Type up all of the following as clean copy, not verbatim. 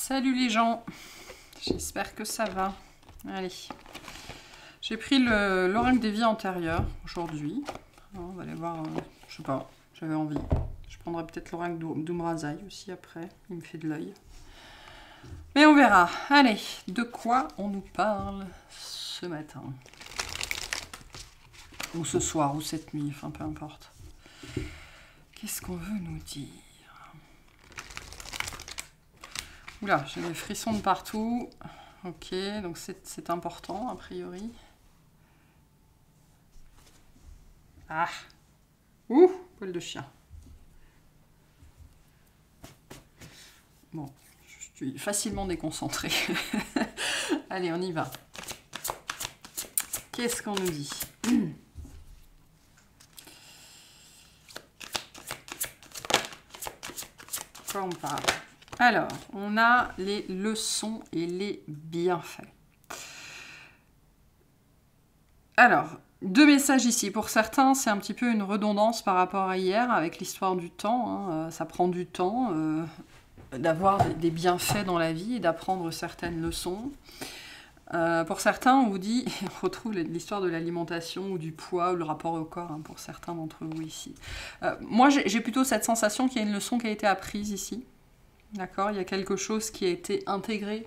Salut les gens, j'espère que ça va. Allez, j'ai pris l'oracle des vies antérieures aujourd'hui. On va aller voir, je sais pas, j'avais envie. Je prendrai peut-être l'oracle d'Umrazai aussi après, il me fait de l'œil. Mais on verra. Allez, de quoi on nous parle ce matin? Ou ce soir, ou cette nuit, enfin peu importe. Qu'est-ce qu'on veut nous dire? Oula, j'ai des frissons de partout. Ok, donc c'est important, a priori. Ah! Ouh! Poil de chien. Bon, je suis facilement déconcentrée. Allez, on y va. Qu'est-ce qu'on nous dit? Quoi on parle? Alors, on a les leçons et les bienfaits. Alors, deux messages ici. Pour certains, c'est un petit peu une redondance par rapport à hier avec l'histoire du temps. Hein. Ça prend du temps d'avoir des bienfaits dans la vie et d'apprendre certaines leçons. Pour certains, on vous dit, on retrouve l'histoire de l'alimentation ou du poids ou le rapport au corps, hein, pour certains d'entre vous ici. Moi, j'ai plutôt cette sensation qu'il y a une leçon qui a été apprise ici. D'accord, il y a quelque chose qui a été intégré,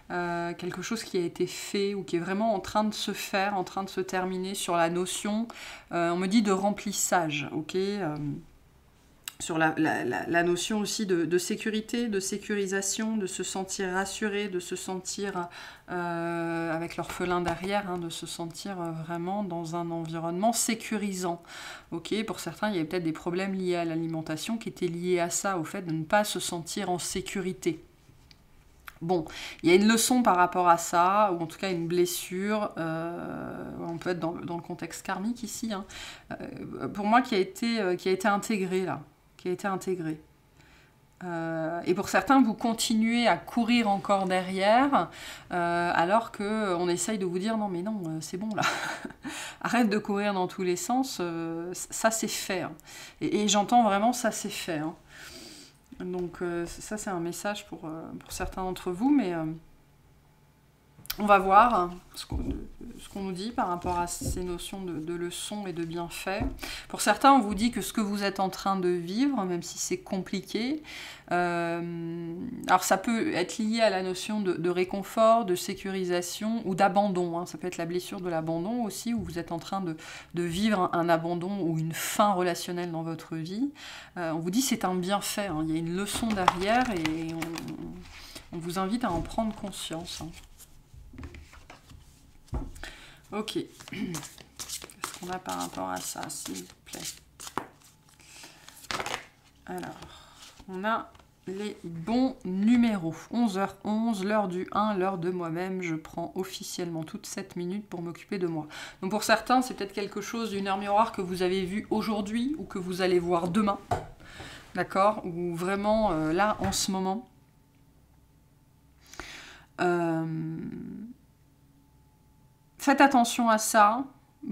quelque chose qui a été fait ou qui est vraiment en train de se faire, en train de se terminer sur la notion, on me dit de remplissage, ok, sur la notion aussi de sécurité, de sécurisation, de se sentir rassuré, de se sentir avec l'orphelin derrière, hein, de se sentir vraiment dans un environnement sécurisant. Ok, pour certains, il y avait peut-être des problèmes liés à l'alimentation qui étaient liés à ça, au fait de ne pas se sentir en sécurité. Bon, il y a une leçon par rapport à ça, ou en tout cas une blessure, on peut être dans le contexte karmique ici, hein, pour moi qui a été intégrée là. Qui a été intégré. Et pour certains, vous continuez à courir encore derrière, alors qu'on essaye de vous dire « Non, mais non, c'est bon, là. Arrête de courir dans tous les sens, ça, c'est fait. Hein. » Et j'entends vraiment « ça, c'est fait. Hein. » Donc, ça, c'est un message pour certains d'entre vous, mais on va voir ce qu'on nous dit par rapport à ces notions de leçons et de bienfaits. Pour certains, on vous dit que ce que vous êtes en train de vivre, même si c'est compliqué, alors ça peut être lié à la notion de réconfort, de sécurisation ou d'abandon. Hein. Ça peut être la blessure de l'abandon aussi, où vous êtes en train de vivre un abandon ou une fin relationnelle dans votre vie. On vous dit que c'est un bienfait, hein. Il y a une leçon derrière et on vous invite à en prendre conscience. Hein. Ok. Qu'est-ce qu'on a par rapport à ça, s'il vous plaît? Alors, on a les bons numéros. 11h11, l'heure du 1, l'heure de moi-même. Je prends officiellement toutes 7 minutes pour m'occuper de moi. Donc pour certains, c'est peut-être quelque chose d'une heure miroir que vous avez vu aujourd'hui ou que vous allez voir demain. D'accord? Ou vraiment, là, en ce moment. Faites attention à ça.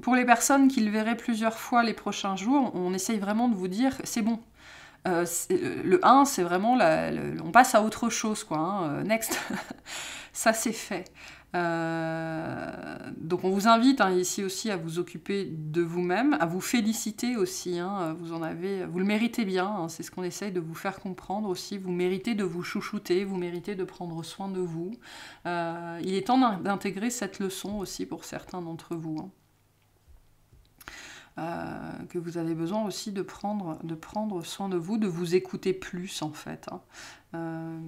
Pour les personnes qui le verraient plusieurs fois les prochains jours, on essaye vraiment de vous dire c'est bon. Le 1, c'est vraiment on passe à autre chose, quoi. Hein, next. Ça, c'est fait. Donc, on vous invite hein, ici aussi à vous occuper de vous-même, à vous féliciter aussi. Hein, vous le méritez bien. Hein, c'est ce qu'on essaye de vous faire comprendre aussi. Vous méritez de vous chouchouter, vous méritez de prendre soin de vous. Il est temps d'intégrer cette leçon aussi pour certains d'entre vous. Hein. Que vous avez besoin aussi de prendre soin de vous, de vous écouter plus en fait. Hein.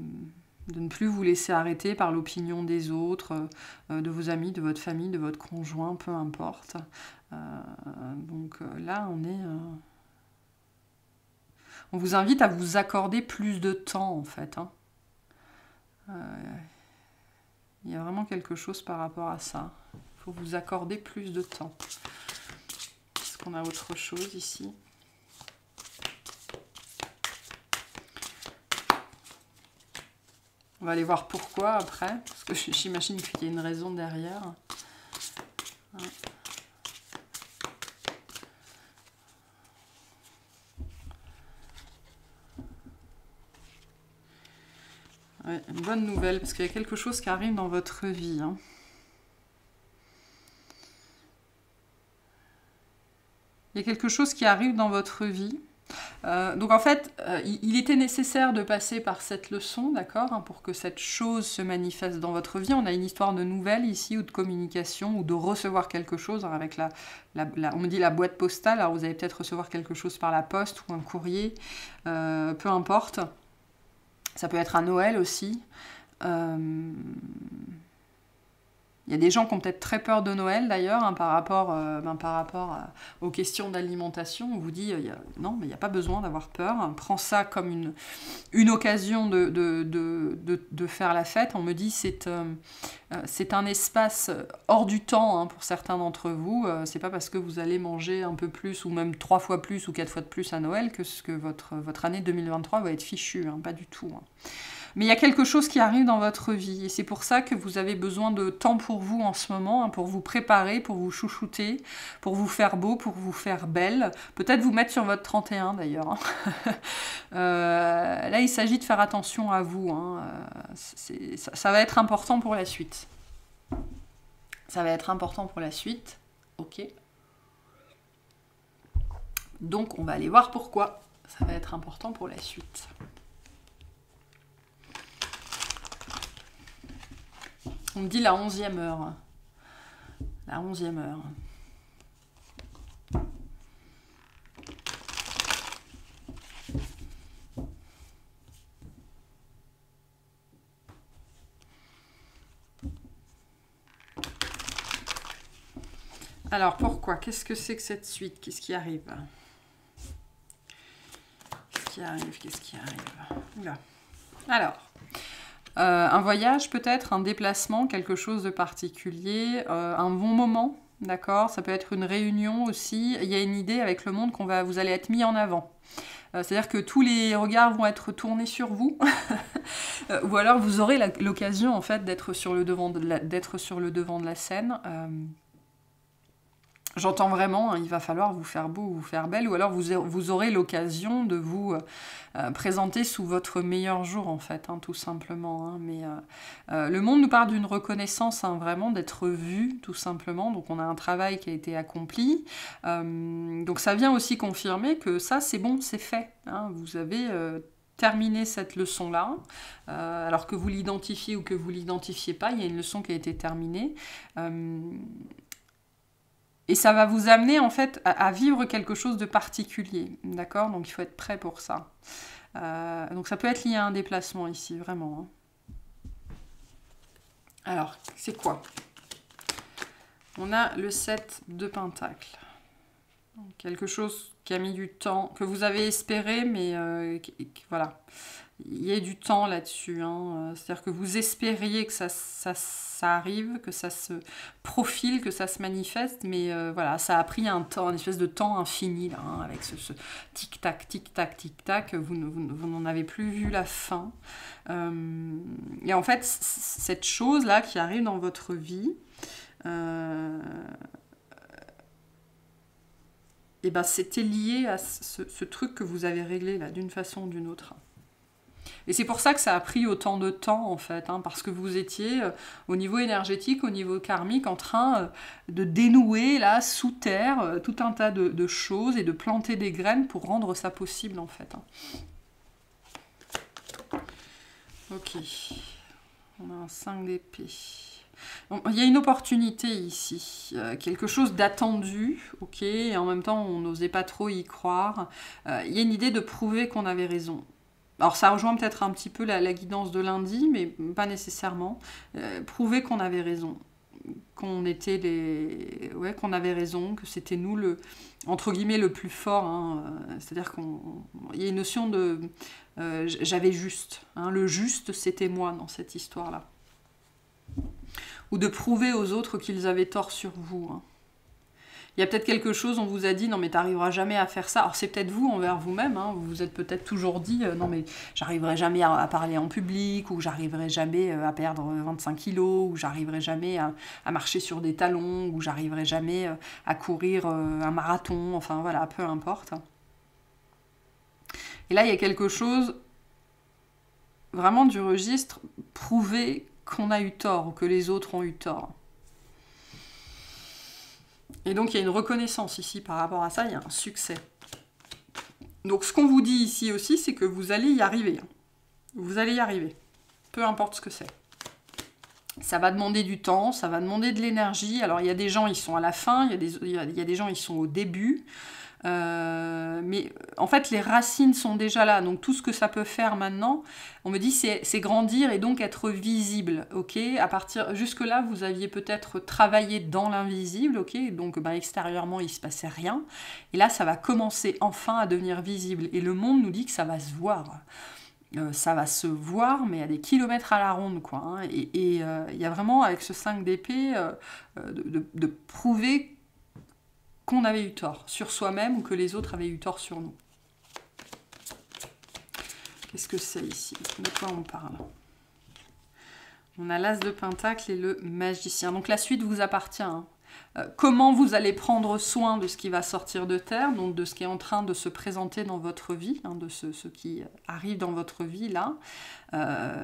De ne plus vous laisser arrêter par l'opinion des autres, de vos amis, de votre famille, de votre conjoint, peu importe. Donc là, on vous invite à vous accorder plus de temps en fait. Hein. Il y a vraiment quelque chose par rapport à ça. Il faut vous accorder plus de temps. Est-ce qu'on a autre chose ici ? On va aller voir pourquoi après, parce que j'imagine qu'il y a une raison derrière. Ouais. Ouais, une bonne nouvelle, parce qu'il y a quelque chose qui arrive dans votre vie. Hein. Il y a quelque chose qui arrive dans votre vie. Donc en fait, il était nécessaire de passer par cette leçon, d'accord, hein, pour que cette chose se manifeste dans votre vie. On a une histoire de nouvelles ici, ou de communication, ou de recevoir quelque chose, hein, avec on me dit la boîte postale, alors vous allez peut-être recevoir quelque chose par la poste, ou un courrier, peu importe. Ça peut être à Noël aussi. Il y a des gens qui ont peut-être très peur de Noël d'ailleurs, hein, par rapport aux questions d'alimentation. On vous dit, non, mais il n'y a pas besoin d'avoir peur. Prends ça comme une occasion de faire la fête. On me dit, c'est un espace hors du temps, hein, pour certains d'entre vous. C'est pas parce que vous allez manger un peu plus, ou même 3 fois plus, ou 4 fois de plus à Noël, que votre année 2023 va être fichue, hein, pas du tout. Hein. Mais il y a quelque chose qui arrive dans votre vie, et c'est pour ça que vous avez besoin de temps pour vous en ce moment, hein, pour vous préparer, pour vous chouchouter, pour vous faire beau, pour vous faire belle. Peut-être vous mettre sur votre 31 d'ailleurs. Hein. Là, il s'agit de faire attention à vous. Hein. Ça va être important pour la suite. Ça va être important pour la suite. Ok. Donc, on va aller voir pourquoi ça va être important pour la suite. On me dit la 11e heure. La 11e heure. Alors, pourquoi? Qu'est-ce que c'est que cette suite? Qu'est-ce qui arrive? Qu'est-ce qui arrive? Oula. Alors... un voyage peut-être, un déplacement, quelque chose de particulier, un bon moment, d'accord? Ça peut être une réunion aussi. Il y a une idée avec le monde vous allez être mis en avant. C'est-à-dire que tous les regards vont être tournés sur vous, ou alors vous aurez l'occasion en fait d'être sur le devant de la scène. J'entends vraiment, hein, il va falloir vous faire beau, vous faire belle, ou alors vous aurez l'occasion de vous présenter sous votre meilleur jour, en fait, hein, tout simplement. Hein, mais le monde nous parle d'une reconnaissance, hein, vraiment, d'être vu, tout simplement. Donc on a un travail qui a été accompli. Donc ça vient aussi confirmer que ça, c'est bon, c'est fait. Hein, vous avez... terminer cette leçon-là, alors que vous l'identifiez ou que vous l'identifiez pas, il y a une leçon qui a été terminée. Et ça va vous amener en fait à vivre quelque chose de particulier, d'accord? Donc il faut être prêt pour ça. Donc ça peut être lié à un déplacement ici, vraiment. Hein. Alors, c'est quoi? On a le 7 de Pentacles. Quelque chose qui a mis du temps, que vous avez espéré, mais voilà. Il y a du temps là-dessus. Hein. C'est-à-dire que vous espériez que ça arrive, que ça se profile, que ça se manifeste, mais voilà, ça a pris un temps, une espèce de temps infini, là, hein, avec ce tic-tac, tic-tac, tic-tac, vous n'en avez plus vu la fin. Et en fait, cette chose-là qui arrive dans votre vie, et ben c'était lié à ce truc que vous avez réglé là, d'une façon ou d'une autre. Et c'est pour ça que ça a pris autant de temps, en fait, hein, parce que vous étiez, au niveau énergétique, au niveau karmique, en train de dénouer, là, sous terre, tout un tas de choses et de planter des graines pour rendre ça possible, en fait. Hein. Ok. On a un 5 d'épée. Bon, il y a une opportunité ici, quelque chose d'attendu, ok, et en même temps, on n'osait pas trop y croire. Il y a une idée de prouver qu'on avait raison. Alors ça rejoint peut-être un petit peu la guidance de lundi, mais pas nécessairement. Prouver qu'on avait raison, qu'on avait raison, que c'était nous entre guillemets le plus fort. Hein, c'est-à-dire qu'il y a une notion de j'avais juste. Hein, le juste, c'était moi dans cette histoire-là. Ou de prouver aux autres qu'ils avaient tort sur vous. Hein. Il y a peut-être quelque chose, on vous a dit, non mais t'arriveras jamais à faire ça. Alors c'est peut-être vous envers vous-même, hein, vous vous êtes peut-être toujours dit, non mais j'arriverai jamais à parler en public, ou j'arriverai jamais à perdre 25 kilos, ou j'arriverai jamais à marcher sur des talons, ou j'arriverai jamais à courir un marathon, enfin voilà, peu importe. Et là il y a quelque chose vraiment du registre prouver qu'on a eu tort ou que les autres ont eu tort. Et donc il y a une reconnaissance ici par rapport à ça, il y a un succès. Donc ce qu'on vous dit ici aussi, c'est que vous allez y arriver. Vous allez y arriver, peu importe ce que c'est. Ça va demander du temps, ça va demander de l'énergie. Alors il y a des gens, ils sont à la fin, il y a des gens, ils sont au début. Mais en fait, les racines sont déjà là. Donc tout ce que ça peut faire maintenant, on me dit, c'est grandir et donc être visible. Ok, jusque-là, vous aviez peut-être travaillé dans l'invisible. Ok, donc extérieurement, il ne se passait rien. Et là, ça va commencer enfin à devenir visible. Et le monde nous dit que ça va se voir. Ça va se voir, mais à des kilomètres à la ronde, quoi. Hein. Et il y a vraiment, avec ce 5 d'épée, de prouver qu'on avait eu tort sur soi-même ou que les autres avaient eu tort sur nous. Qu'est-ce que c'est ici? De quoi on parle? On a l'As de Pentacle et le Magicien. Donc la suite vous appartient. Hein. Comment vous allez prendre soin de ce qui va sortir de terre, donc de ce qui est en train de se présenter dans votre vie, hein, de ce qui arrive dans votre vie là,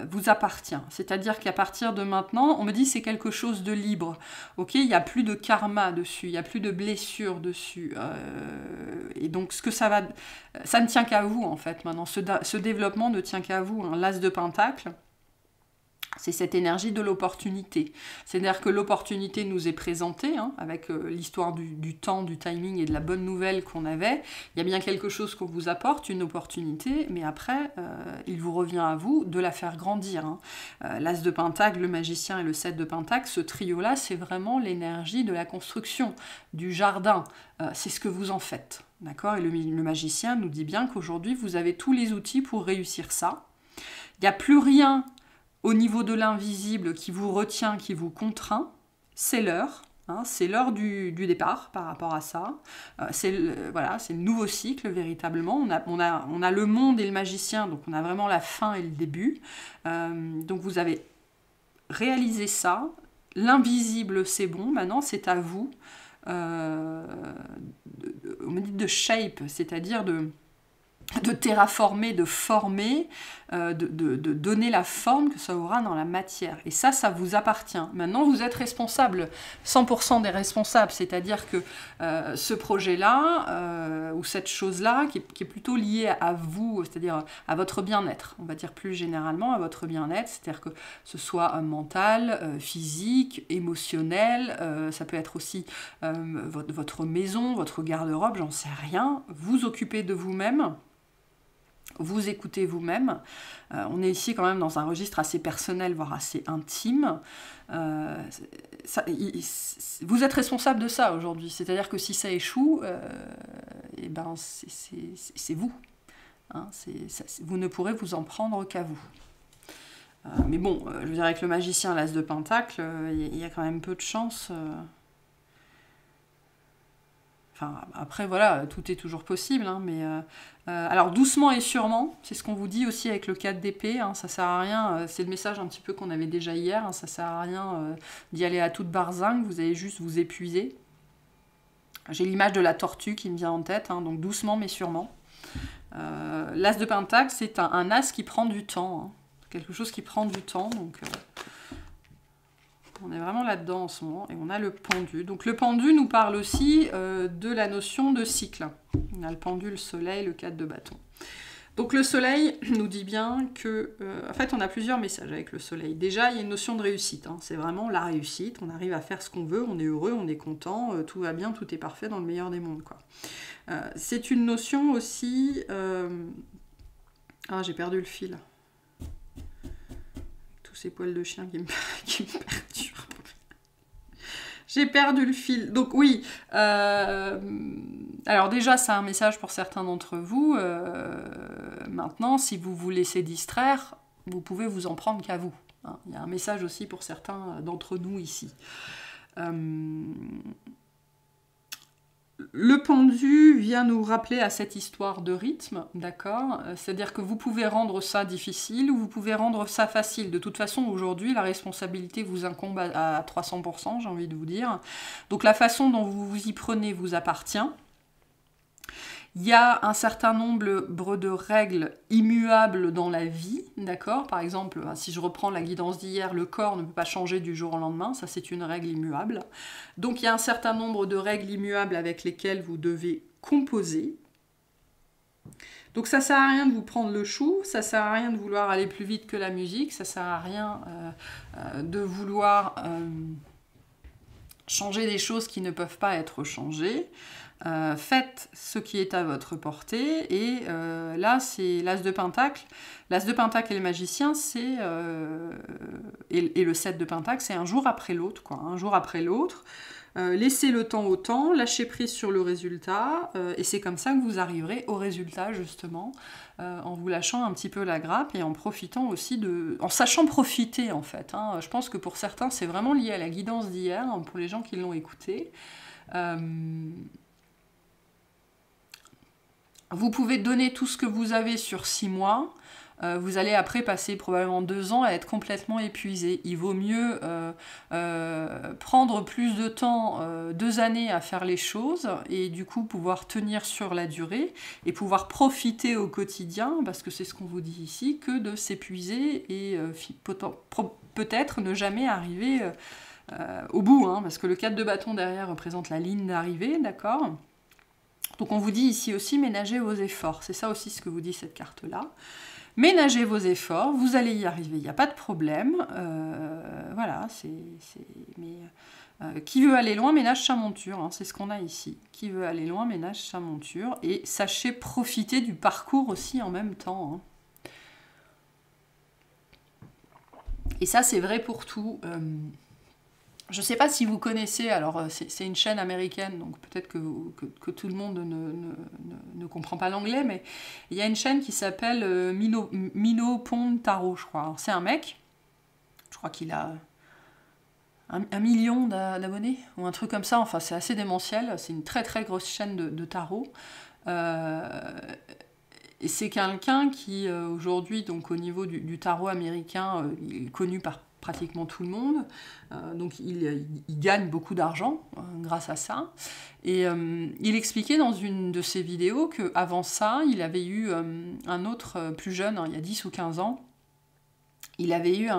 vous appartient. C'est-à-dire qu'à partir de maintenant, on me dit c'est quelque chose de libre. Ok, il n'y a plus de karma dessus, il n'y a plus de blessures dessus. Et donc ce que ça ne tient qu'à vous en fait maintenant. Ce développement ne tient qu'à vous. Hein. L'As de Pentacle. C'est cette énergie de l'opportunité. C'est-à-dire que l'opportunité nous est présentée, hein, avec l'histoire du temps, du timing et de la bonne nouvelle qu'on avait. Il y a bien quelque chose qu'on vous apporte, une opportunité, mais après, il vous revient à vous de la faire grandir. Hein. L'As de Pentacle, le Magicien et le 7 de Pentacle, ce trio-là, c'est vraiment l'énergie de la construction, du jardin. C'est ce que vous en faites. D'accord ? Et le Magicien nous dit bien qu'aujourd'hui, vous avez tous les outils pour réussir ça. Il n'y a plus rien au niveau de l'invisible qui vous retient, qui vous contraint, c'est l'heure. Hein, c'est l'heure du départ par rapport à ça. C'est le nouveau cycle véritablement. On a le monde et le magicien, donc on a vraiment la fin et le début. Donc vous avez réalisé ça. L'invisible, c'est bon. Maintenant, c'est à vous. On me dit de shape, c'est-à-dire de terraformer, de former, de donner la forme que ça aura dans la matière. Et ça vous appartient. Maintenant, vous êtes responsable, 100% des responsables, c'est-à-dire que ce projet-là, ou cette chose-là, qui est plutôt liée à vous, c'est-à-dire à votre bien-être, on va dire plus généralement à votre bien-être, c'est-à-dire que ce soit mental, physique, émotionnel, ça peut être aussi votre maison, votre garde-robe, j'en sais rien, vous occupez de vous-même, vous écoutez vous-même. On est ici quand même dans un registre assez personnel, voire assez intime. Vous êtes responsable de ça aujourd'hui. C'est-à-dire que si ça échoue, c'est vous. Hein, vous ne pourrez vous en prendre qu'à vous. Mais bon, je veux dire, avec le Magicien, l'As de Pentacle, il y a quand même peu de chance. Enfin, après, voilà, tout est toujours possible, hein, mais... alors, doucement et sûrement, c'est ce qu'on vous dit aussi avec le 4 d'épée, hein, ça sert à rien, c'est le message un petit peu qu'on avait déjà hier, hein, ça sert à rien d'y aller à toute barzingue, vous allez juste vous épuiser. J'ai l'image de la tortue qui me vient en tête, hein, donc doucement mais sûrement. L'As de Pentacle, c'est un as qui prend du temps, hein, quelque chose qui prend du temps, donc... on est vraiment là-dedans en ce moment, et on a le pendu. Donc le pendu nous parle aussi de la notion de cycle. On a le pendu, le soleil, le 4 de bâton. Donc le soleil nous dit bien que... en fait, on a plusieurs messages avec le soleil. Déjà, il y a une notion de réussite. Hein. C'est vraiment la réussite. On arrive à faire ce qu'on veut, on est heureux, on est content, tout va bien, tout est parfait dans le meilleur des mondes, quoi. C'est une notion aussi... Ah, j'ai perdu le fil. Ces poils de chien qui me perturbent. J'ai perdu le fil. Donc oui, alors déjà, c'est un message pour certains d'entre vous. Maintenant, si vous vous laissez distraire, vous pouvez vous en prendre qu'à vous. Hein. Il y a un message aussi pour certains d'entre nous ici. Le pendu vient nous rappeler à cette histoire de rythme, d'accord ? C'est-à-dire que vous pouvez rendre ça difficile ou vous pouvez rendre ça facile. De toute façon, aujourd'hui, la responsabilité vous incombe à 300%, j'ai envie de vous dire. Donc la façon dont vous vous y prenez vous appartient. Il y a un certain nombre de règles immuables dans la vie, d'accord? Par exemple, si je reprends la guidance d'hier, le corps ne peut pas changer du jour au lendemain, ça c'est une règle immuable. Donc il y a un certain nombre de règles immuables avec lesquelles vous devez composer. Donc ça sert à rien de vous prendre le chou, ça sert à rien de vouloir aller plus vite que la musique, ça sert à rien de vouloir changer des choses qui ne peuvent pas être changées. Faites ce qui est à votre portée, et là c'est l'As de Pentacle. L'As de Pentacle et le Magicien, c'est et le 7 de Pentacle, c'est un jour après l'autre, quoi, un jour après l'autre. Laissez le temps au temps, lâchez prise sur le résultat, et c'est comme ça que vous arriverez au résultat, justement, en vous lâchant un petit peu la grappe et en profitant aussi en sachant profiter, en fait. Hein. Je pense que pour certains, c'est vraiment lié à la guidance d'hier, hein, pour les gens qui l'ont écouté. Vous pouvez donner tout ce que vous avez sur 6 mois. Vous allez après passer probablement 2 ans à être complètement épuisé. Il vaut mieux prendre plus de temps, 2 années à faire les choses, et du coup pouvoir tenir sur la durée et pouvoir profiter au quotidien, parce que c'est ce qu'on vous dit ici, que de s'épuiser et peut-être ne jamais arriver au bout, hein, parce que le 4 de bâton derrière représente la ligne d'arrivée, d'accord ? Donc on vous dit ici aussi, ménagez vos efforts. C'est ça aussi ce que vous dit cette carte-là. Ménagez vos efforts, vous allez y arriver, il n'y a pas de problème. Voilà, qui veut aller loin, ménage sa monture, hein, c'est ce qu'on a ici. Qui veut aller loin, ménage sa monture. Et sachez profiter du parcours aussi en même temps. Hein. Et ça, c'est vrai pour tout. Je ne sais pas si vous connaissez, alors c'est une chaîne américaine, donc peut-être que tout le monde ne comprend pas l'anglais, mais il y a une chaîne qui s'appelle Mino Pond Tarot, je crois. C'est un mec, je crois qu'il a 1 million d'abonnés, ou un truc comme ça, enfin c'est assez démentiel, c'est une très très grosse chaîne de tarot. Et c'est quelqu'un qui, aujourd'hui, donc au niveau du tarot américain, il est connu par pratiquement tout le monde, donc il gagne beaucoup d'argent grâce à ça. Et il expliquait dans une de ses vidéos qu'avant ça, il avait eu un autre plus jeune, hein, il y a 10 ou 15 ans, il avait eu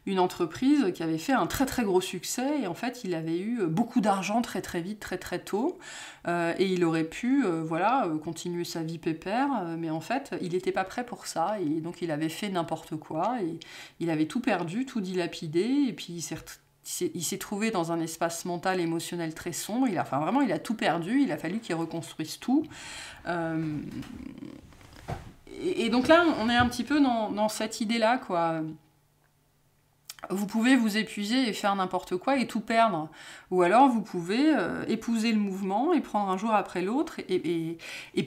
une entreprise qui avait fait un très très gros succès, et en fait il avait eu beaucoup d'argent très très vite, très très tôt, et il aurait pu continuer sa vie pépère, mais en fait il n'était pas prêt pour ça, et donc il avait fait n'importe quoi, et il avait tout perdu, tout dilapidé, et puis il s'est trouvé dans un espace mental, émotionnel très sombre, il a tout perdu, il a fallu qu'il reconstruise tout. Et donc là on est un petit peu dans cette idée-là, quoi. Vous pouvez vous épuiser et faire n'importe quoi et tout perdre. Ou alors vous pouvez épouser le mouvement et prendre un jour après l'autre et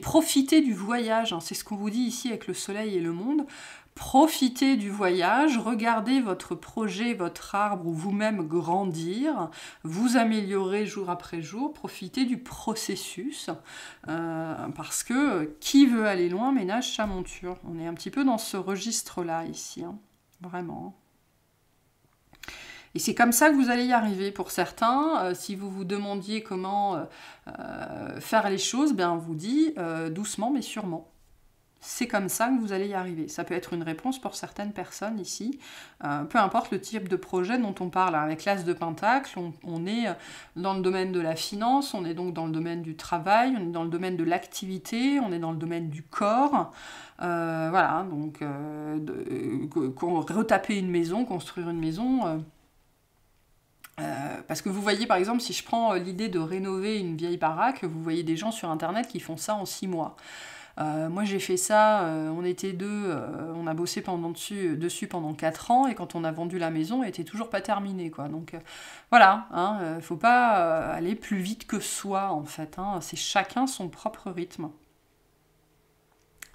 profiter du voyage. C'est ce qu'on vous dit ici avec le soleil et le monde. Profitez du voyage, regardez votre projet, votre arbre ou vous-même grandir, vous améliorer jour après jour, profitez du processus. Parce que qui veut aller loin ménage sa monture. On est un petit peu dans ce registre-là ici, hein, vraiment. Et c'est comme ça que vous allez y arriver. Pour certains, si vous vous demandiez comment faire les choses, ben on vous dit doucement mais sûrement. C'est comme ça que vous allez y arriver. Ça peut être une réponse pour certaines personnes ici. Peu importe le type de projet dont on parle. Avec l'As de Pentacle, on est dans le domaine de la finance, on est donc dans le domaine du travail, on est dans le domaine de l'activité, on est dans le domaine du corps. Voilà, donc retaper une maison, construire une maison... parce que vous voyez, par exemple, si je prends l'idée de rénover une vieille baraque, vous voyez des gens sur Internet qui font ça en 6 mois. Moi, j'ai fait ça, on était 2, on a bossé dessus pendant 4 ans, et quand on a vendu la maison, elle était toujours pas terminée, quoi. Donc, voilà, hein, faut pas aller plus vite que soi, en fait. Hein, c'est chacun son propre rythme.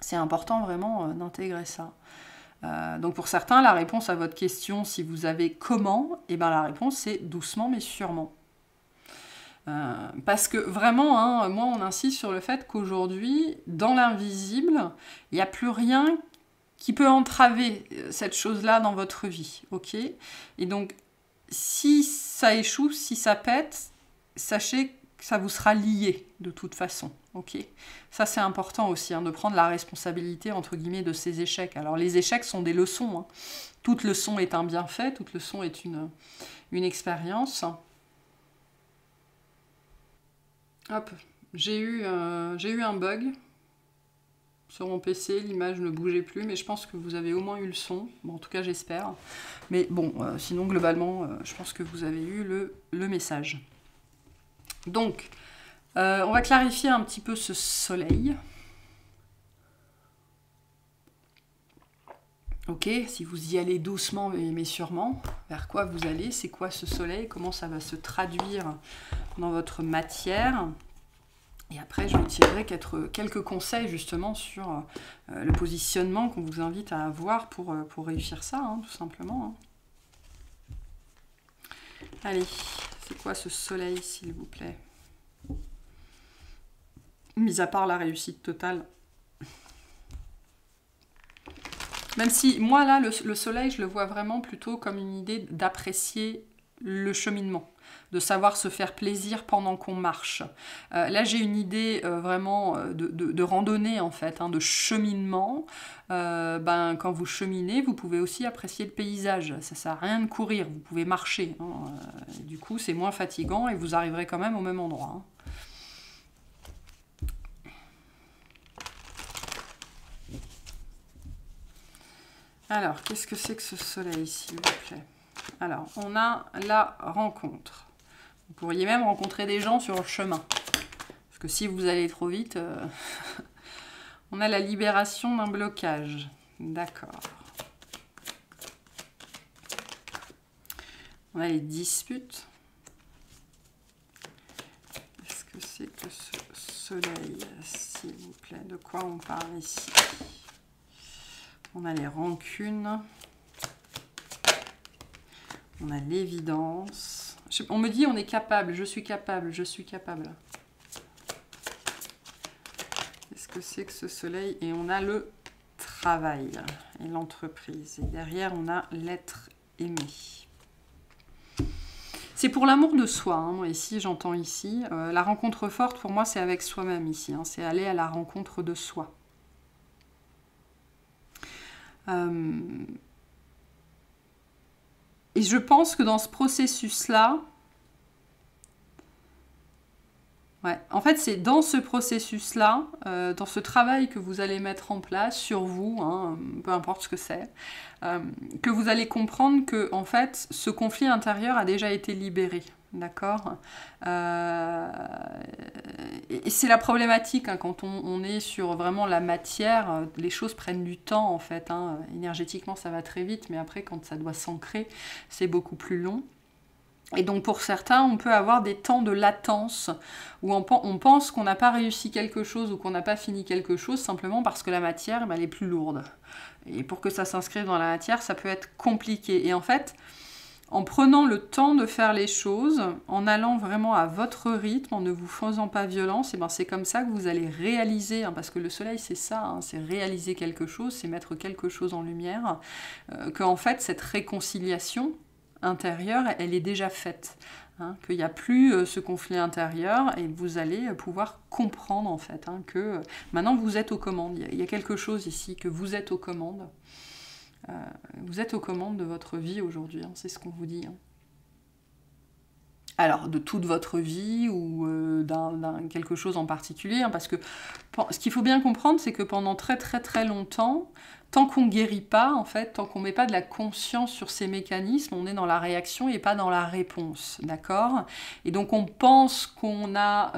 C'est important, vraiment, d'intégrer ça. Donc pour certains, la réponse à votre question, si vous avez comment, eh ben la réponse c'est doucement mais sûrement. Parce que vraiment, hein, moi on insiste sur le fait qu'aujourd'hui, dans l'invisible, il n'y a plus rien qui peut entraver cette chose-là dans votre vie, ok ? Et donc, si ça échoue, si ça pète, sachez que ça vous sera lié de toute façon. Ok, ça c'est important aussi, hein, de prendre la responsabilité entre guillemets de ces échecs. Alors les échecs sont des leçons, hein. Toute leçon est un bienfait, toute leçon est une expérience. Hop, j'ai eu un bug sur mon PC, l'image ne bougeait plus, mais je pense que vous avez au moins eu le son. Bon, en tout cas j'espère. Mais bon, sinon globalement, je pense que vous avez eu le message. Donc, on va clarifier un petit peu ce soleil. Ok, si vous y allez doucement mais sûrement, vers quoi vous allez, c'est quoi ce soleil, comment ça va se traduire dans votre matière. Et après, je vous tirerai quelques conseils justement sur le positionnement qu'on vous invite à avoir pour réussir ça, hein, tout simplement. Hein. Allez, c'est quoi ce soleil, s'il vous plaît? Mis à part la réussite totale. Même si, moi, là, le soleil, je le vois vraiment plutôt comme une idée d'apprécier le cheminement, de savoir se faire plaisir pendant qu'on marche. Là, j'ai une idée vraiment de randonnée, en fait, hein, de cheminement. Quand vous cheminez, vous pouvez aussi apprécier le paysage. Ça ne sert à rien de courir, vous pouvez marcher. Hein. Du coup, c'est moins fatigant et vous arriverez quand même au même endroit. Hein. Alors, qu'est-ce que c'est que ce soleil, s'il vous plaît? Alors, on a la rencontre. Vous pourriez même rencontrer des gens sur le chemin. Parce que si vous allez trop vite, on a la libération d'un blocage. D'accord. On a les disputes. Qu'est-ce que c'est que ce soleil, s'il vous plaît? De quoi on parle ici? On a les rancunes. On a l'évidence. On me dit on est capable, je suis capable, je suis capable. Qu'est-ce que c'est que ce soleil? Et on a le travail et l'entreprise. Et derrière, on a l'être aimé. C'est pour l'amour de soi, hein, moi ici, j'entends ici. La rencontre forte, pour moi, c'est avec soi-même ici. Hein, c'est aller à la rencontre de soi. Et je pense que dans ce processus-là, ouais, en fait, c'est dans ce processus-là, dans ce travail que vous allez mettre en place sur vous, hein, peu importe ce que c'est, que vous allez comprendre que, en fait, ce conflit intérieur a déjà été libéré. D'accord, et c'est la problématique, hein, quand on est sur vraiment la matière, les choses prennent du temps en fait. Hein. Énergétiquement, ça va très vite, mais après, quand ça doit s'ancrer, c'est beaucoup plus long. Et donc pour certains, on peut avoir des temps de latence où on pense qu'on n'a pas réussi quelque chose ou qu'on n'a pas fini quelque chose simplement parce que la matière, elle est plus lourde. Et pour que ça s'inscrive dans la matière, ça peut être compliqué. Et en fait, en prenant le temps de faire les choses, en allant vraiment à votre rythme, en ne vous faisant pas violence, et ben c'est comme ça que vous allez réaliser, hein, parce que le soleil c'est ça, hein, c'est réaliser quelque chose, c'est mettre quelque chose en lumière, qu'en fait cette réconciliation intérieure, elle est déjà faite. Hein, qu'il n'y a plus ce conflit intérieur et vous allez pouvoir comprendre en fait hein, que maintenant vous êtes aux commandes. Il y a quelque chose ici, que vous êtes aux commandes. Vous êtes aux commandes de votre vie aujourd'hui, hein, c'est ce qu'on vous dit. Hein. Alors, de toute votre vie ou d'un quelque chose en particulier, hein, parce que ce qu'il faut bien comprendre, c'est que pendant très très très longtemps, tant qu'on ne guérit pas, en fait, tant qu'on ne met pas de la conscience sur ces mécanismes, on est dans la réaction et pas dans la réponse, d'accord? Et donc on pense qu'on a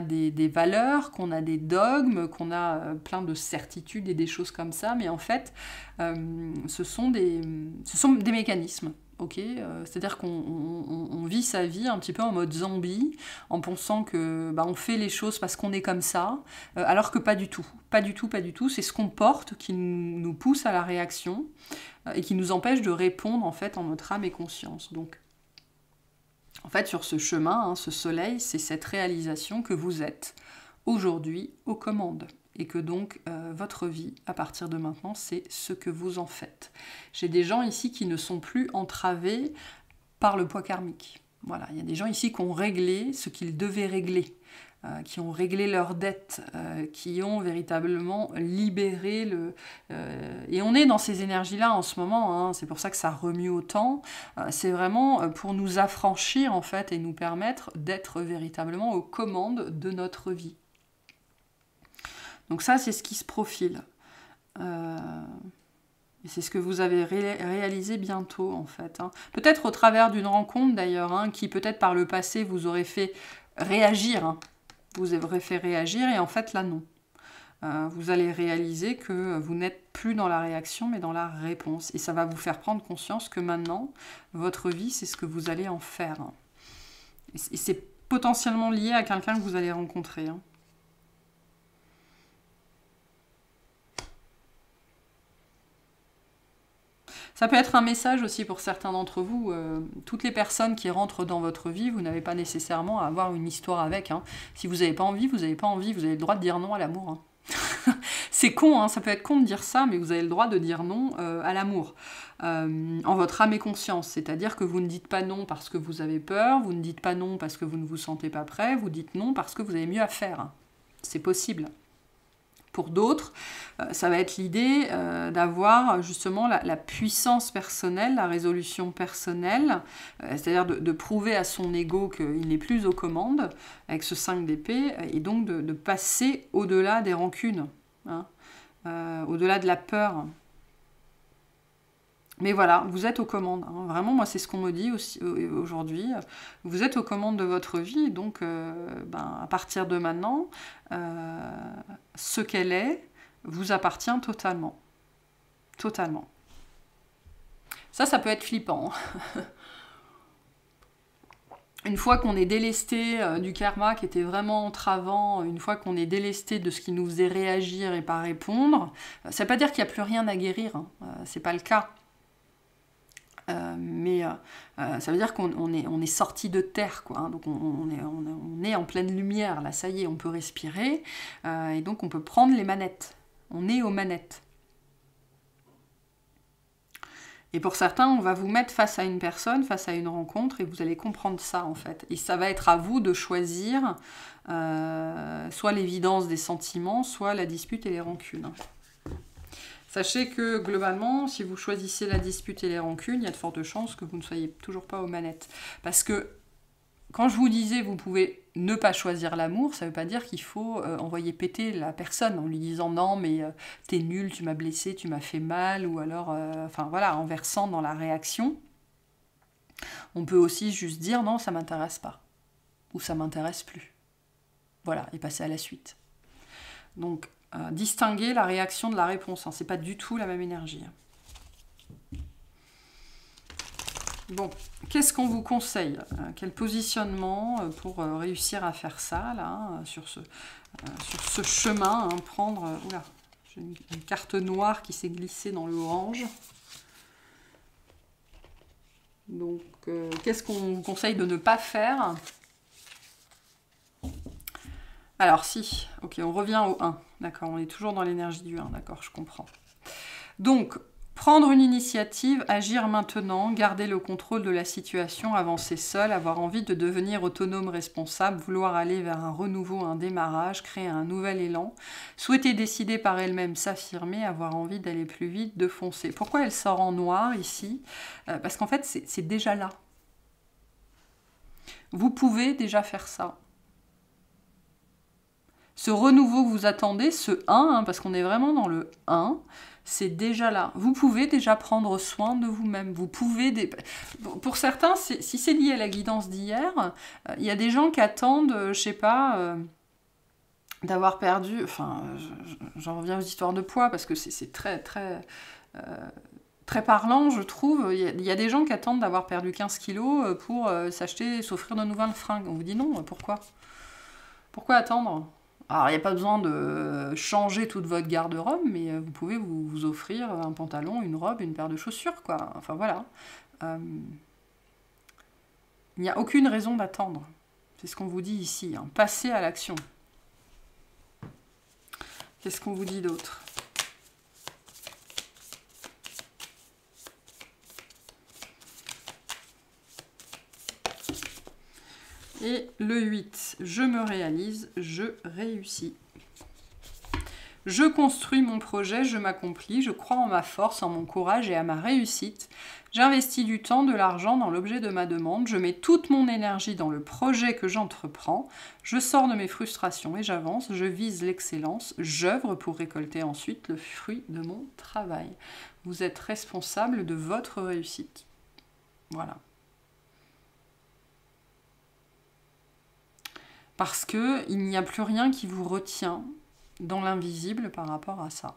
des valeurs, qu'on a des dogmes, qu'on a plein de certitudes et des choses comme ça, mais en fait, ce sont des mécanismes. Ok, c'est-à-dire qu'on vit sa vie un petit peu en mode zombie, en pensant que on fait les choses parce qu'on est comme ça, alors que pas du tout, pas du tout, pas du tout. C'est ce qu'on porte qui nous pousse à la réaction et qui nous empêche de répondre en fait en notre âme et conscience. Donc, en fait, sur ce chemin, hein, ce soleil, c'est cette réalisation que vous êtes aujourd'hui aux commandes. Et que donc, votre vie, à partir de maintenant, c'est ce que vous en faites. J'ai des gens ici qui ne sont plus entravés par le poids karmique. Voilà, il y a des gens ici qui ont réglé ce qu'ils devaient régler. qui ont réglé leurs dettes, qui ont véritablement libéré et on est dans ces énergies-là en ce moment, hein, c'est pour ça que ça remue autant. C'est vraiment pour nous affranchir, en fait, et nous permettre d'être véritablement aux commandes de notre vie. Donc ça, c'est ce qui se profile. Et c'est ce que vous avez réalisé bientôt, en fait. Hein. Peut-être au travers d'une rencontre, d'ailleurs, hein, qui peut-être par le passé vous aurait fait réagir. Hein. Vous aurez fait réagir, et en fait, là, non. Vous allez réaliser que vous n'êtes plus dans la réaction, mais dans la réponse. Et ça va vous faire prendre conscience que maintenant, votre vie, c'est ce que vous allez en faire. Hein. Et c'est potentiellement lié à quelqu'un que vous allez rencontrer. Hein. Ça peut être un message aussi pour certains d'entre vous. Toutes les personnes qui rentrent dans votre vie, vous n'avez pas nécessairement à avoir une histoire avec. Hein. Si vous n'avez pas envie, vous n'avez pas envie. Vous avez le droit de dire non à l'amour. Hein. C'est con, hein, ça peut être con de dire ça, mais vous avez le droit de dire non à l'amour. En votre âme et conscience. C'est-à-dire que vous ne dites pas non parce que vous avez peur, vous ne dites pas non parce que vous ne vous sentez pas prêt, vous dites non parce que vous avez mieux à faire. Hein. C'est possible. Pour d'autres, ça va être l'idée d'avoir justement la puissance personnelle, la résolution personnelle, c'est-à-dire de prouver à son ego qu'il n'est plus aux commandes, avec ce 5 d'épée, et donc de passer au-delà des rancunes, hein, au-delà de la peur. Mais voilà, vous êtes aux commandes. Hein. Vraiment, moi, c'est ce qu'on me dit aussi aujourd'hui. Vous êtes aux commandes de votre vie, donc à partir de maintenant, ce qu'elle est vous appartient totalement. Totalement. Ça peut être flippant. Une fois qu'on est délesté du karma qui était vraiment entravant, une fois qu'on est délesté de ce qui nous faisait réagir et pas répondre, ça ne veut pas dire qu'il n'y a plus rien à guérir. Hein. C'est pas le cas. Mais ça veut dire qu'on est sorti de terre, quoi. Hein, donc on est en pleine lumière, là, ça y est, on peut respirer, et donc on peut prendre les manettes. On est aux manettes. Et pour certains, on va vous mettre face à une personne, face à une rencontre, et vous allez comprendre ça, en fait. Et ça va être à vous de choisir soit l'évidence des sentiments, soit la dispute et les rancunes. Sachez que, globalement, si vous choisissez la dispute et les rancunes, il y a de fortes chances que vous ne soyez toujours pas aux manettes. Parce que, quand je vous disais, vous pouvez ne pas choisir l'amour, ça ne veut pas dire qu'il faut envoyer péter la personne en lui disant « Non, mais t'es nul, tu m'as blessé, tu m'as fait mal », ou alors, enfin voilà, en versant dans la réaction. On peut aussi juste dire « Non, ça m'intéresse pas », ou « Ça m'intéresse plus ». Voilà, et passer à la suite. Donc, distinguer la réaction de la réponse. Hein. C'est pas du tout la même énergie. Bon, qu'est-ce qu'on vous conseille? Quel positionnement pour réussir à faire ça, là, sur ce chemin, hein, prendre... oula, j'ai une carte noire qui s'est glissée dans le orange. Donc, qu'est-ce qu'on vous conseille de ne pas faire? Alors si, ok, on revient au 1, d'accord, on est toujours dans l'énergie du 1, d'accord, je comprends. Donc, prendre une initiative, agir maintenant, garder le contrôle de la situation, avancer seul, avoir envie de devenir autonome, responsable, vouloir aller vers un renouveau, un démarrage, créer un nouvel élan, souhaiter décider par elle-même, s'affirmer, avoir envie d'aller plus vite, de foncer. Pourquoi elle sort en noir ici? Parce qu'en fait, c'est déjà là. Vous pouvez déjà faire ça. Ce renouveau que vous attendez, ce 1, hein, parce qu'on est vraiment dans le 1, c'est déjà là. Vous pouvez déjà prendre soin de vous-même. Vous pouvez... Pour certains, si c'est lié à la guidance d'hier, il y a des gens qui attendent, je sais pas, d'avoir perdu... Enfin, j'en reviens aux histoires de poids, parce que c'est très, très... très parlant, je trouve. Il y a des gens qui attendent d'avoir perdu 15 kilos pour s'acheter, s'offrir de nouvelles fringues. On vous dit non, pourquoi? Pourquoi attendre? Alors, il n'y a pas besoin de changer toute votre garde-robe, mais vous pouvez vous offrir un pantalon, une robe, une paire de chaussures, quoi. Enfin, voilà. Il n'y a aucune raison d'attendre. C'est ce qu'on vous dit ici. Hein. Passez à l'action. Qu'est-ce qu'on vous dit d'autre? Et le 8, je me réalise, je réussis. Je construis mon projet, je m'accomplis, je crois en ma force, en mon courage et à ma réussite. J'investis du temps, de l'argent dans l'objet de ma demande, je mets toute mon énergie dans le projet que j'entreprends, je sors de mes frustrations et j'avance, je vise l'excellence, j'œuvre pour récolter ensuite le fruit de mon travail. Vous êtes responsable de votre réussite. Voilà. Parce qu'il n'y a plus rien qui vous retient dans l'invisible par rapport à ça.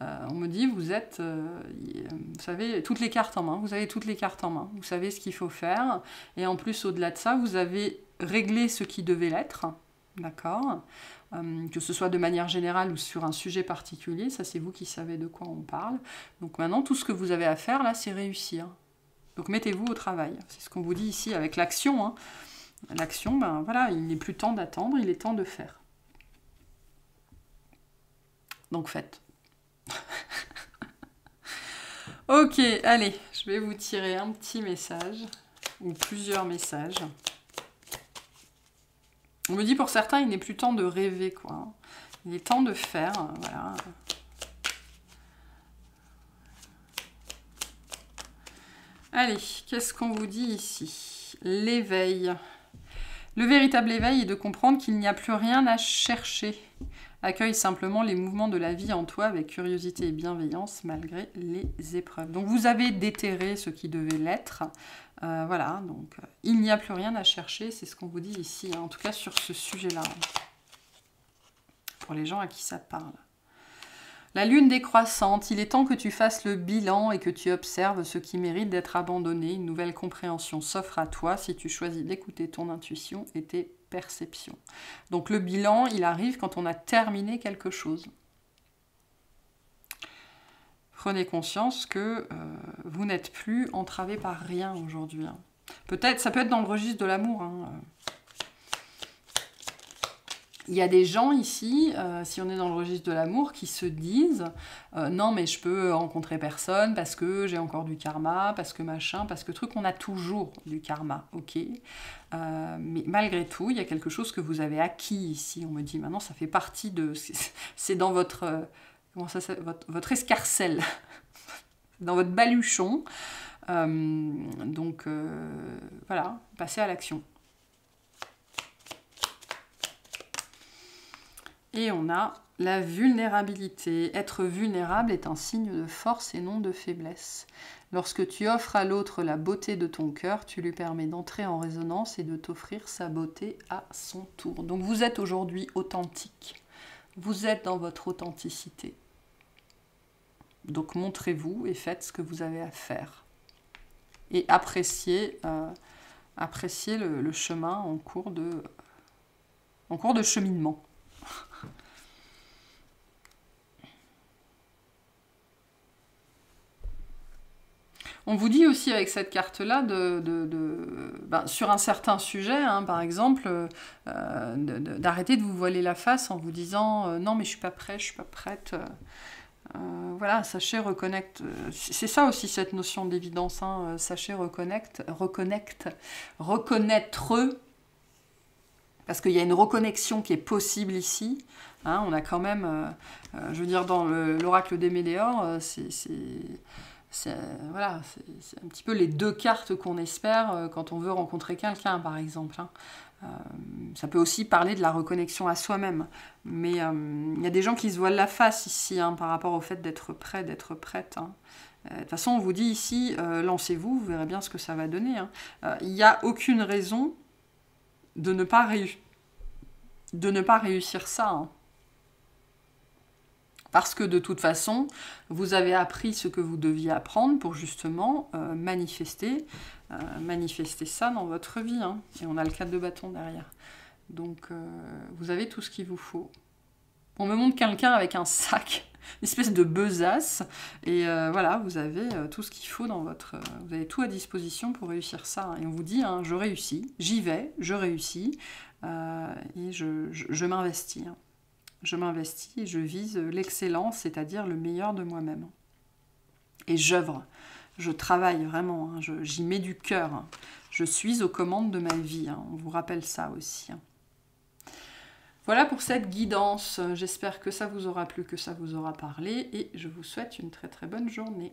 On me dit, vous êtes, vous savez, toutes les cartes en main, vous avez toutes les cartes en main, vous savez ce qu'il faut faire, et en plus, au-delà de ça, vous avez réglé ce qui devait l'être, d'accord, que ce soit de manière générale ou sur un sujet particulier, ça c'est vous qui savez de quoi on parle. Donc maintenant, tout ce que vous avez à faire, là, c'est réussir. Donc mettez-vous au travail, c'est ce qu'on vous dit ici avec l'action, hein. L'action, ben voilà, il n'est plus temps d'attendre, il est temps de faire. Donc faites. Ok, allez, je vais vous tirer un petit message, ou plusieurs messages. On me dit pour certains, il n'est plus temps de rêver, quoi. Il est temps de faire, voilà. Allez, qu'est-ce qu'on vous dit ici? L'éveil. Le véritable éveil est de comprendre qu'il n'y a plus rien à chercher. Accueille simplement les mouvements de la vie en toi avec curiosité et bienveillance malgré les épreuves. Donc vous avez déterré ce qui devait l'être. Voilà, donc il n'y a plus rien à chercher, c'est ce qu'on vous dit ici, hein, en tout cas sur ce sujet-là. Pour les gens à qui ça parle. La lune décroissante, il est temps que tu fasses le bilan et que tu observes ce qui mérite d'être abandonné. Une nouvelle compréhension s'offre à toi si tu choisis d'écouter ton intuition et tes perception. Donc le bilan, il arrive quand on a terminé quelque chose. Prenez conscience que vous n'êtes plus entravé par rien aujourd'hui. Hein. Peut-être, ça peut être dans le registre de l'amour. Hein. Il y a des gens ici, si on est dans le registre de l'amour, qui se disent non mais je peux rencontrer personne parce que j'ai encore du karma, parce que machin, parce que truc, on a toujours du karma, ok. Mais malgré tout, il y a quelque chose que vous avez acquis ici. On me dit maintenant, ça fait partie de... C'est dans votre... comment ça s'appelle, votre escarcelle, dans votre baluchon. Donc voilà, passez à l'action. Et on a la vulnérabilité. Être vulnérable est un signe de force et non de faiblesse. Lorsque tu offres à l'autre la beauté de ton cœur, tu lui permets d'entrer en résonance et de t'offrir sa beauté à son tour. Donc vous êtes aujourd'hui authentique. Vous êtes dans votre authenticité. Donc montrez-vous et faites ce que vous avez à faire. Et appréciez, le chemin en cours de cheminement. On vous dit aussi avec cette carte-là, sur un certain sujet, hein, par exemple, d'arrêter de vous voiler la face en vous disant non mais je suis pas prêt, je suis pas prête. Voilà, sachez reconnaître. C'est ça aussi cette notion d'évidence. Hein, sachez reconnaître, parce qu'il y a une reconnexion qui est possible ici. Hein, on a quand même, je veux dire, dans l'oracle des Méléores, c'est un petit peu les deux cartes qu'on espère quand on veut rencontrer quelqu'un, par exemple. Hein. Ça peut aussi parler de la reconnexion à soi-même. Mais il y a des gens qui se voilent la face ici, hein, par rapport au fait d'être prêt, d'être prête. Hein. De toute façon, on vous dit ici, lancez-vous, vous verrez bien ce que ça va donner. Hein. Il n'y a aucune raison de ne pas réussir ça. Hein. Parce que de toute façon, vous avez appris ce que vous deviez apprendre pour justement manifester ça dans votre vie. Hein. Et on a le 4 de bâton derrière. Donc, vous avez tout ce qu'il vous faut. On me montre quelqu'un avec un sac, une espèce de besace. Et voilà, vous avez tout ce qu'il faut dans votre... vous avez tout à disposition pour réussir ça. Et on vous dit, hein, je réussis, j'y vais, je réussis. Et je m'investis. Hein. Je m'investis et je vise l'excellence, c'est-à-dire le meilleur de moi-même. Et j'œuvre, je travaille vraiment, hein, j'y mets du cœur. Hein. Je suis aux commandes de ma vie. Hein. On vous rappelle ça aussi. Hein. Voilà pour cette guidance. J'espère que ça vous aura plu, que ça vous aura parlé. Et je vous souhaite une très très bonne journée.